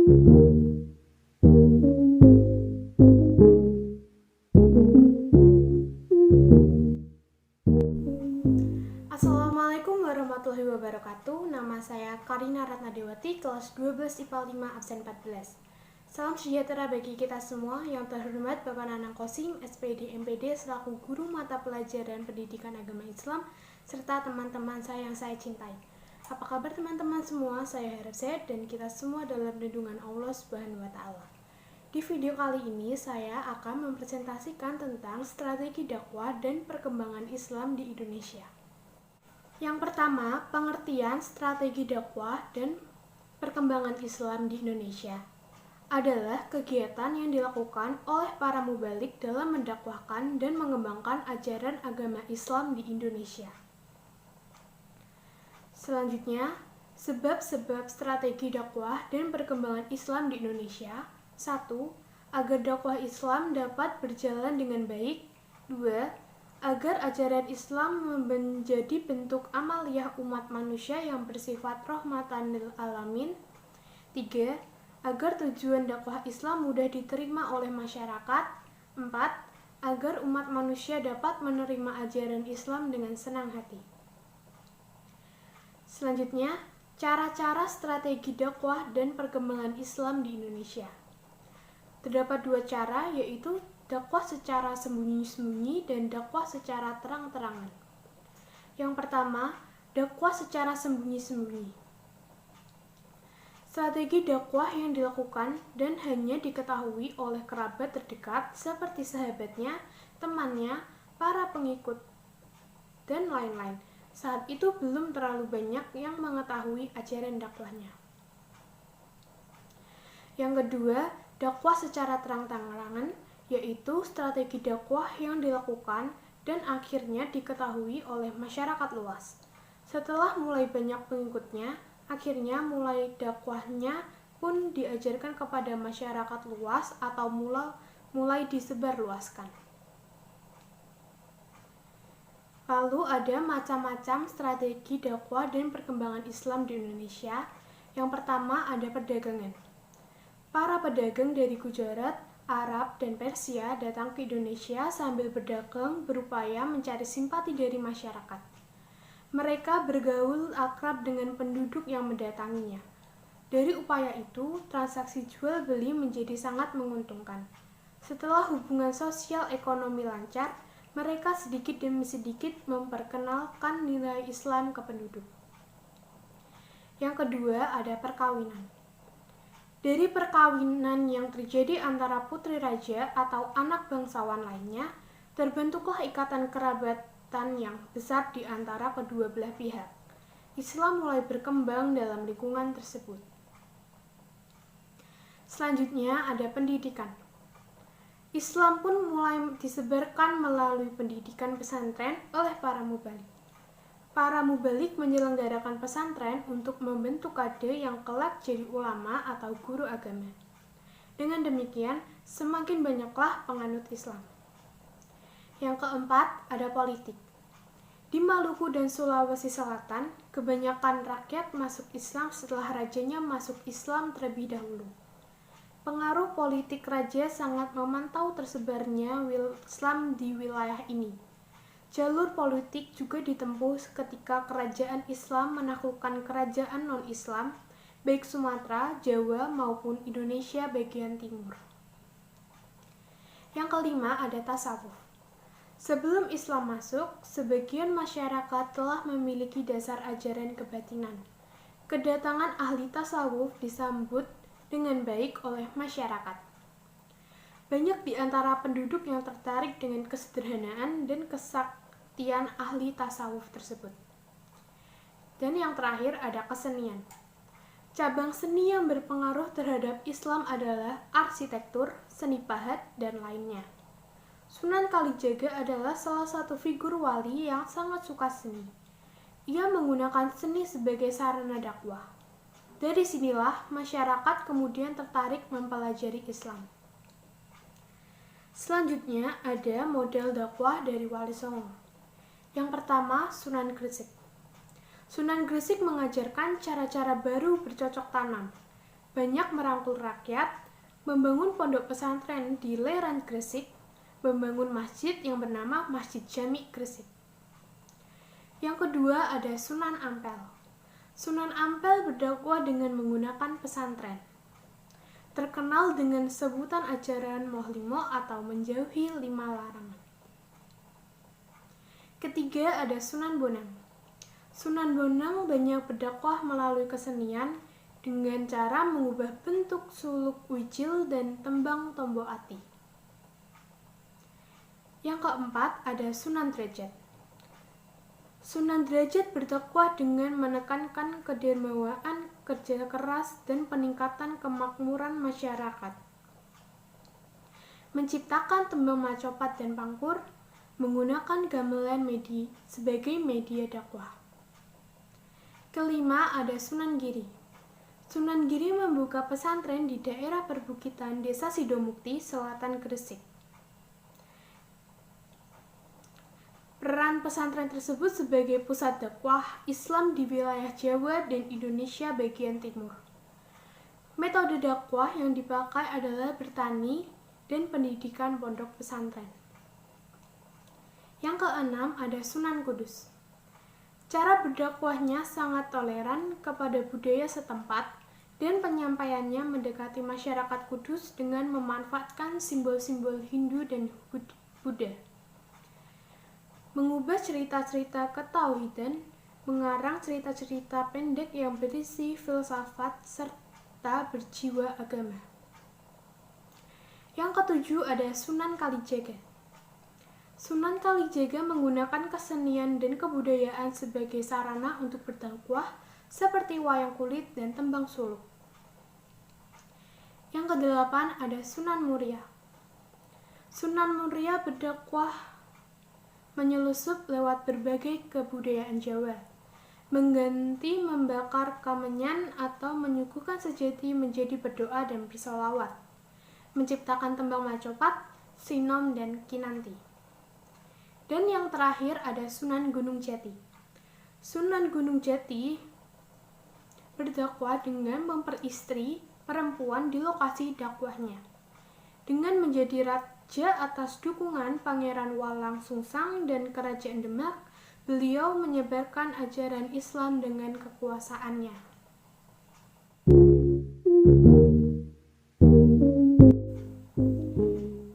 Assalamualaikum warahmatullahi wabarakatuh. Nama saya Karina Ratnadewati, kelas 12 IPA 5 absen 14. Salam sejahtera bagi kita semua. Yang terhormat Bapak Nanang Kosim, SPD MPD selaku guru mata pelajaran pendidikan agama Islam, serta teman-teman saya yang saya cintai. Apa kabar teman-teman semua? Saya harap sehat dan kita semua dalam lindungan Allah Subhanahu wa Ta'ala. Di video kali ini saya akan mempresentasikan tentang strategi dakwah dan perkembangan Islam di Indonesia. Yang pertama, pengertian strategi dakwah dan perkembangan Islam di Indonesia adalah kegiatan yang dilakukan oleh para mubalik dalam mendakwahkan dan mengembangkan ajaran agama Islam di Indonesia. Selanjutnya, sebab-sebab strategi dakwah dan perkembangan Islam di Indonesia. 1. Agar dakwah Islam dapat berjalan dengan baik. 2. Agar ajaran Islam menjadi bentuk amaliyah umat manusia yang bersifat rahmatan lil alamin. 3. Agar tujuan dakwah Islam mudah diterima oleh masyarakat. 4. Agar umat manusia dapat menerima ajaran Islam dengan senang hati. Selanjutnya, cara-cara strategi dakwah dan perkembangan Islam di Indonesia. Terdapat dua cara, yaitu dakwah secara sembunyi-sembunyi dan dakwah secara terang-terangan. Yang pertama, dakwah secara sembunyi-sembunyi. Strategi dakwah yang dilakukan dan hanya diketahui oleh kerabat terdekat seperti sahabatnya, temannya, para pengikut, dan lain-lain. Saat itu belum terlalu banyak yang mengetahui ajaran dakwahnya. Yang kedua, dakwah secara terang-terangan, yaitu strategi dakwah yang dilakukan dan akhirnya diketahui oleh masyarakat luas. Setelah mulai banyak pengikutnya, akhirnya mulai dakwahnya pun diajarkan kepada masyarakat luas atau mulai disebarluaskan. Lalu ada macam-macam strategi dakwah dan perkembangan Islam di Indonesia. Yang pertama ada perdagangan. Para pedagang dari Gujarat, Arab, dan Persia datang ke Indonesia sambil berdagang berupaya mencari simpati dari masyarakat. Mereka bergaul akrab dengan penduduk yang mendatanginya. Dari upaya itu, transaksi jual beli menjadi sangat menguntungkan. Setelah hubungan sosial ekonomi lancar, mereka sedikit demi sedikit memperkenalkan nilai Islam ke penduduk. Yang kedua ada perkawinan. Dari perkawinan yang terjadi antara putri raja atau anak bangsawan lainnya, terbentuklah ikatan kerabatan yang besar di antara kedua belah pihak. Islam mulai berkembang dalam lingkungan tersebut. Selanjutnya ada pendidikan. Islam pun mulai disebarkan melalui pendidikan pesantren oleh para mubalik. Para mubalik menyelenggarakan pesantren untuk membentuk kader yang kelak jadi ulama atau guru agama. Dengan demikian, semakin banyaklah penganut Islam. Yang keempat, ada politik. Di Maluku dan Sulawesi Selatan, kebanyakan rakyat masuk Islam setelah rajanya masuk Islam terlebih dahulu. Pengaruh politik raja sangat memantau tersebarnya Islam di wilayah ini. Jalur politik juga ditempuh ketika kerajaan Islam menaklukkan kerajaan non-Islam, baik Sumatera, Jawa, maupun Indonesia bagian timur. Yang kelima ada tasawuf. Sebelum Islam masuk, sebagian masyarakat telah memiliki dasar ajaran kebatinan. Kedatangan ahli tasawuf disambut dengan baik oleh masyarakat. Banyak di antara penduduk yang tertarik dengan kesederhanaan dan kesaktian ahli tasawuf tersebut. Dan yang terakhir ada kesenian. Cabang seni yang berpengaruh terhadap Islam adalah arsitektur, seni pahat, dan lainnya. Sunan Kalijaga adalah salah satu figur wali yang sangat suka seni. Ia menggunakan seni sebagai sarana dakwah. Dari sinilah masyarakat kemudian tertarik mempelajari Islam. Selanjutnya ada model dakwah dari Wali Songo. Yang pertama, Sunan Gresik. Sunan Gresik mengajarkan cara-cara baru bercocok tanam. banyak merangkul rakyat, membangun pondok pesantren di Leran Gresik, membangun masjid yang bernama Masjid Jami Gresik. Yang kedua ada Sunan Ampel. Sunan Ampel berdakwah dengan menggunakan pesantren. Terkenal dengan sebutan ajaran Mohlimo atau menjauhi 5 larangan. Ketiga ada Sunan Bonang. Sunan Bonang banyak berdakwah melalui kesenian dengan cara mengubah bentuk suluk wijil dan tembang tombo ati. Yang keempat ada Sunan Derajat. Sunan Derajat berdakwah dengan menekankan kedermawaan, kerja keras, dan peningkatan kemakmuran masyarakat. Menciptakan tembang macopat dan pangkur, menggunakan gamelan sebagai media dakwah. Kelima ada Sunan Giri. Sunan Giri membuka pesantren di daerah perbukitan Desa Sidomukti, Selatan Gresik. Peran pesantren tersebut sebagai pusat dakwah Islam di wilayah Jawa dan Indonesia bagian timur. Metode dakwah yang dipakai adalah bertani dan pendidikan pondok pesantren. Yang keenam ada Sunan Kudus. Cara berdakwahnya sangat toleran kepada budaya setempat dan penyampaiannya mendekati masyarakat Kudus dengan memanfaatkan simbol-simbol Hindu dan Buddha. Mengubah cerita-cerita ketauhidan, mengarang cerita-cerita pendek yang berisi filsafat serta berjiwa agama. Yang ketujuh ada Sunan Kalijaga. Sunan Kalijaga menggunakan kesenian dan kebudayaan sebagai sarana untuk berdakwah seperti wayang kulit dan tembang suluk. Yang kedelapan ada Sunan Muria. Sunan Muria berdakwah menyelusup lewat berbagai kebudayaan Jawa, mengganti membakar kemenyan atau menyuguhkan sejati menjadi berdoa dan bersolawat, menciptakan tembang macopat, sinom, dan kinanti. Dan yang terakhir ada Sunan Gunung Jati. Sunan Gunung Jati berdakwah dengan memperistri perempuan di lokasi dakwahnya. Dengan menjadi raja atas dukungan Pangeran Walang Sungsang dan Kerajaan Demak, beliau menyebarkan ajaran Islam dengan kekuasaannya.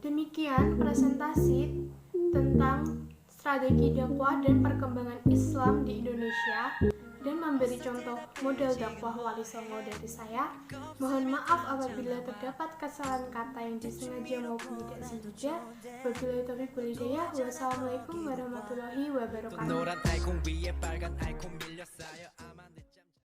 Demikian presentasi tentang strategi dakwah dan perkembangan Islam di Indonesia dan memberi contoh model dakwah Wali Songo dari saya. Mohon maaf apabila terdapat kesalahan kata yang disengaja maupun tidak sengaja. Wabillahi taufiq wal hidayah. Wassalamualaikum warahmatullahi wabarakatuh.